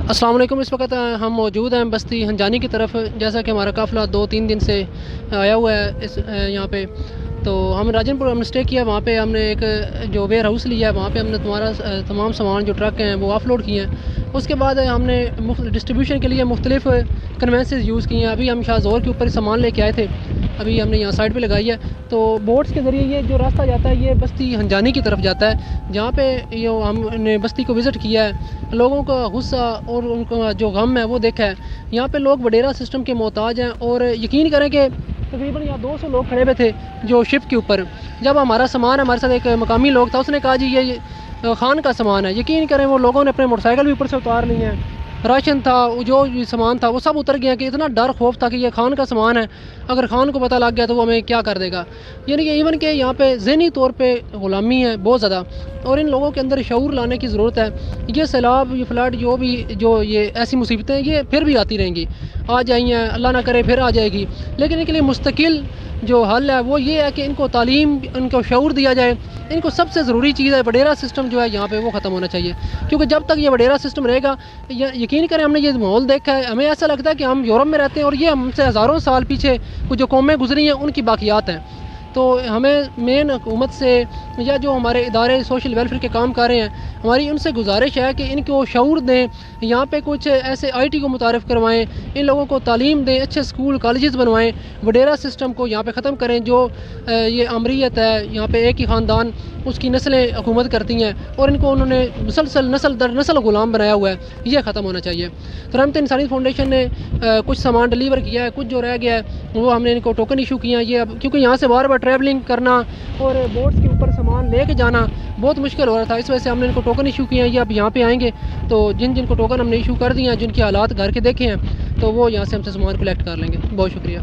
السلام علیکم۔ اس وقت ہم موجود ہیں بستی ہنجانی کی طرف، جیسا کہ ہمارا قافلہ 2-3 دن سے آیا ہوا ہے یہاں پہ۔ تو ہم راجن پور ہم نے اسٹے کیا، وہاں پہ ہم نے ایک جو ویئر ہاؤس لیا ہے، وہاں پہ ہم نے تمام سامان جو ٹرک ہیں وہ آف لوڈ کیے ہیں۔ اس کے بعد ہم نے ڈسٹریبیوشن کے لیے مختلف کنوینسز یوز کیے ہیں۔ ابھی ہم شاہ زور کے اوپر سامان لے کے آئے تھے، ابھی ہم نے یہاں سائڈ پہ لگائی ہے۔ تو بوٹس کے ذریعے یہ جو راستہ جاتا ہے یہ بستی ہنجانی کی طرف جاتا ہے، جہاں پہ یہ ہم نے بستی کو وزٹ کیا ہے، لوگوں کا غصہ اور ان کا جو غم ہے وہ دیکھا ہے۔ یہاں پہ لوگ وڈیرا سسٹم کے محتاج ہیں، اور یقین کریں کہ تقریباً یہاں 200 لوگ کھڑے ہوئے تھے جو شپ کے اوپر۔ جب ہمارا سامان ہمارے ساتھ ایک مقامی لوگ تھا، اس نے کہا جی یہ خان کا سامان ہے۔ یقین کریں وہ لوگوں نے اپنے موٹر سائیکل بھی اوپر سے اتار لی ہیں، راشن تھا، جو بھی سامان تھا وہ سب اتر گیا، کہ اتنا ڈر خوف تھا کہ یہ خان کا سامان ہے، اگر خان کو پتہ لگ گیا تو وہ ہمیں کیا کر دے گا۔ یعنی کہ ایون کہ یہاں پہ ذہنی طور پہ غلامی ہے بہت زیادہ، اور ان لوگوں کے اندر شعور لانے کی ضرورت ہے۔ یہ سیلاب، یہ فلڈ، جو یہ ایسی مصیبتیں یہ پھر بھی آتی رہیں گی، آ جائیں ہیں، اللہ نہ کرے پھر آ جائے گی، لیکن ان کے لیے مستقل جو حل ہے وہ یہ ہے کہ ان کو تعلیم، ان کو شعور دیا جائے۔ ان کو سب سے ضروری چیز ہے وڈیرا سسٹم جو ہے یہاں پہ وہ ختم ہونا چاہیے، کیونکہ جب تک یہ وڈیرا سسٹم رہے گا، یقین کریں ہم نے یہ ماحول دیکھا ہے، ہمیں ایسا لگتا ہے کہ ہم یورپ میں رہتے ہیں اور یہ ہم سے ہزاروں سال پیچھے کچھ جو قومیں گزری ہیں ان کی باقیات ہیں۔ تو ہمیں مین حکومت سے یا جو ہمارے ادارے سوشل ویلفیئر کے کام کر رہے ہیں، ہماری ان سے گزارش ہے کہ ان کو شعور دیں، یہاں پہ کچھ ایسے IT کو متعارف کروائیں، ان لوگوں کو تعلیم دیں، اچھے اسکول کالجز بنوائیں، وڈیرا سسٹم کو یہاں پہ ختم کریں۔ جو یہ آمریت ہے، یہاں پہ ایک ہی خاندان اس کی نسلیں حکومت کرتی ہیں، اور ان کو انہوں نے مسلسل نسل در نسل غلام بنایا ہوا ہے، یہ ختم ہونا چاہیے۔ تو رحمت انسانی فاؤنڈیشن نے کچھ سامان ڈیلیور کیا ہے، کچھ جو رہ گیا ہے وہ ہم نے ان کو ٹوکن ایشو کیا ہے۔ یہ اب کیونکہ یہاں سے بار بار ٹریولنگ کرنا اور بوٹس کے اوپر سامان لے کے جانا بہت مشکل ہو رہا تھا، اس وجہ سے ہم نے ان کو ٹوکن ایشو کیا ہے۔ یہ اب یہاں پہ آئیں گے تو جن کو ٹوکن ہم نے ایشو کر دیے ہیں، جن کے حالات گھر کے دیکھے ہیں، تو وہ یہاں سے ہم سے سامان کلیکٹ کر لیں گے۔ بہت شکریہ۔